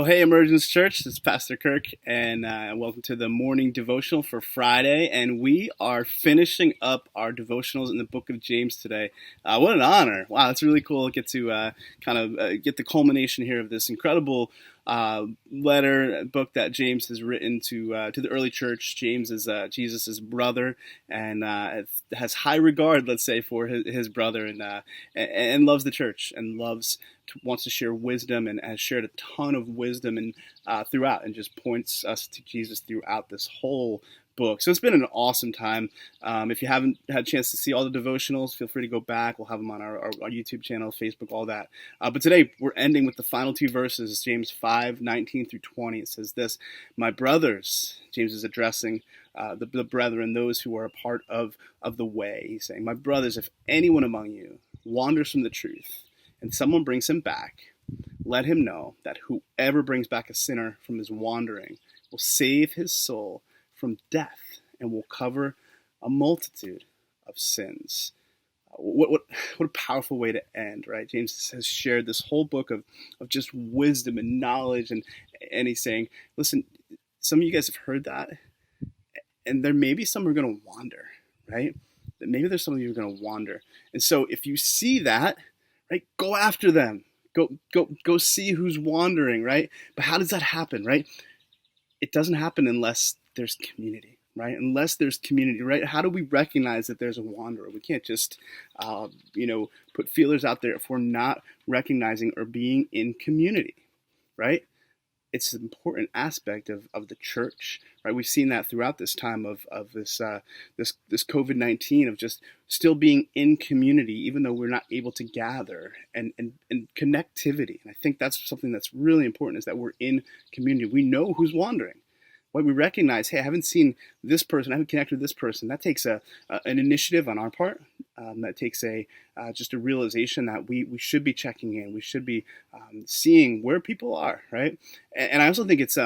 Well, hey, Emergence Church, this is Pastor Kirk, and welcome to the morning devotional for Friday. And we are finishing up our devotionals in the book of James today. What an honor! Wow, it's really cool to get to get the culmination here of this incredible book that James has written to the early church. James is Jesus' brother, and has high regard, let's say, for his brother, and loves the church and wants to share wisdom, and has shared a ton of wisdom and throughout, and just points us to Jesus throughout this whole book. So it's been an awesome time. If you haven't had a chance to see all the devotionals, feel free to go back. We'll have them on our YouTube channel, Facebook, all that. But today we're ending with the final two verses, James 5:19 through 20. It says this: "My brothers," James is addressing the brethren, those who are a part of the way. He's saying, "My brothers, if anyone among you wanders from the truth, and someone brings him back, let him know that whoever brings back a sinner from his wandering will save his soul from death and will cover a multitude of sins." What a powerful way to end, right? James has shared this whole book of just wisdom and knowledge, and he's saying, listen, some of you guys have heard that, and there may be some who are going to wander, right? Maybe there's some of you who are going to wander. And so if you see that, right, go after them. Go see who's wandering, right? But how does that happen, right? It doesn't happen unless there's community, right? Unless there's community, right? How do we recognize that there's a wanderer? We can't just, put feelers out there if we're not recognizing or being in community, right? It's an important aspect of the church, right? We've seen that throughout this time of this COVID-19, of just still being in community, even though we're not able to gather, and connectivity. And I think that's something that's really important, is that we're in community. We know who's wandering. Right? We recognize, hey, I haven't seen this person, I haven't connected with this person. That takes an initiative on our part. That takes just a realization that we should be checking in. We should be seeing where people are, right? And I also think it's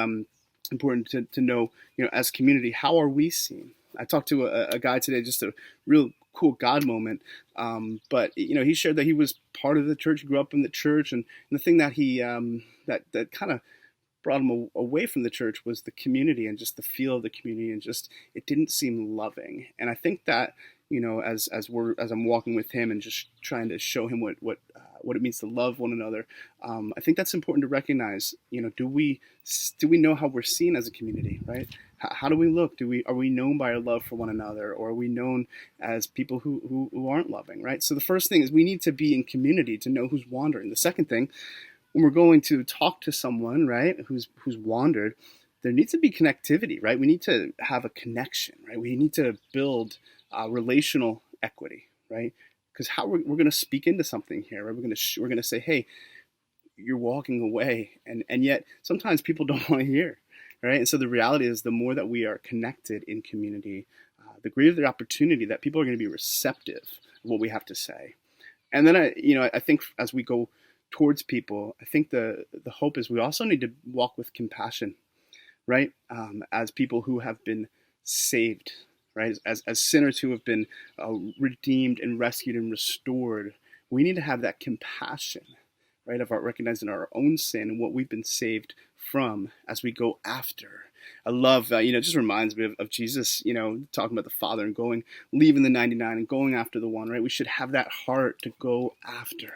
important to know, as community, how are we seen? I talked to a guy today, just a real cool God moment. But he shared that he was part of the church, grew up in the church, and the thing that he that kind of brought him away from the church was the community, and just the feel of the community, and just it didn't seem loving. And I think that as I'm walking with him and just trying to show him what it means to love one another, I think that's important to recognize. Do we know how we're seen as a community, right? How do we look? Are we known by our love for one another, or are we known as people who aren't loving, right? So the first thing is we need to be in community to know who's wandering. The second thing, when we're going to talk to someone, right, who's wandered, there needs to be connectivity, right? We need to have a connection, right? We need to build relational equity, right? Because how we're going to speak into something here, right? We're going to say, hey, you're walking away, and yet sometimes people don't want to hear, right? And so the reality is, the more that we are connected in community, the greater the opportunity that people are going to be receptive of what we have to say. And then I think as we go towards people, I think the hope is we also need to walk with compassion, right? As people who have been saved, right? As sinners who have been redeemed and rescued and restored, we need to have that compassion, right? Of recognizing our own sin and what we've been saved from as we go after. I love, it just reminds me of Jesus, talking about the Father and leaving the 99 and going after the one, right? We should have that heart to go after,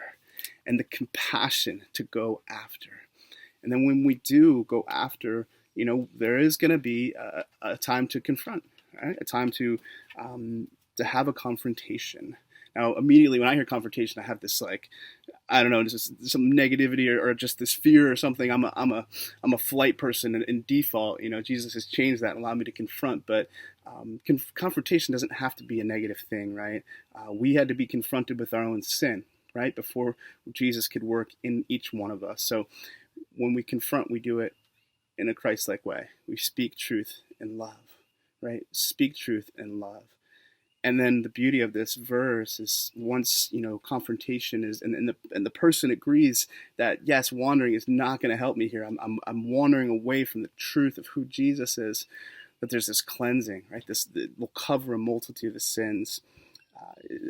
and the compassion to go after. And then when we do go after, there is going to be a time to confront, right? A time to have a confrontation. Now, immediately when I hear confrontation, I have this just some negativity or just this fear or something. I'm a flight person in default. Jesus has changed that and allowed me to confront. But confrontation doesn't have to be a negative thing, right? We had to be confronted with our own sin, right, before Jesus could work in each one of us. So when we confront, we do it in a Christ-like way. We speak truth in love, right? Speak truth in love. And then the beauty of this verse is, once confrontation is, and the person agrees that yes, wandering is not going to help me here. I'm wandering away from the truth of who Jesus is. That there's this cleansing, right? This will cover a multitude of sins.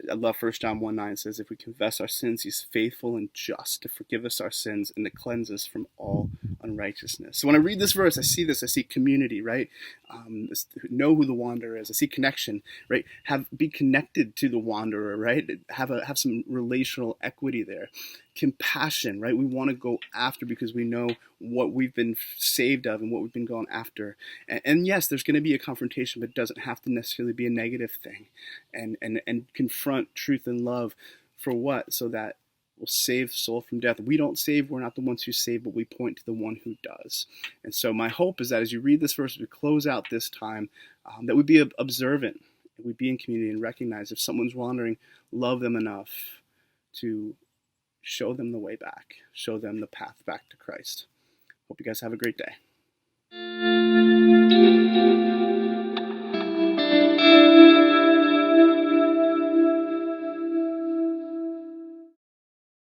I love 1 John 1:9 says, if we confess our sins, he's faithful and just to forgive us our sins and to cleanse us from all unrighteousness. So when I read this verse, I see community, right? Know who the wanderer is. I see connection, right? Be connected to the wanderer, right? Have some relational equity there. Compassion, right? We want to go after because we know what we've been saved of and what we've been going after. And yes, there's going to be a confrontation, but it doesn't have to necessarily be a negative thing. And confront truth and love for what? So that we'll save the soul from death. We don't save, we're not the ones who save, but we point to the one who does. And so my hope is that as you read this verse, as we close out this time, that we be observant, that we be in community and recognize if someone's wandering, love them enough to show them the way back, show them the path back to Christ. Hope you guys have a great day.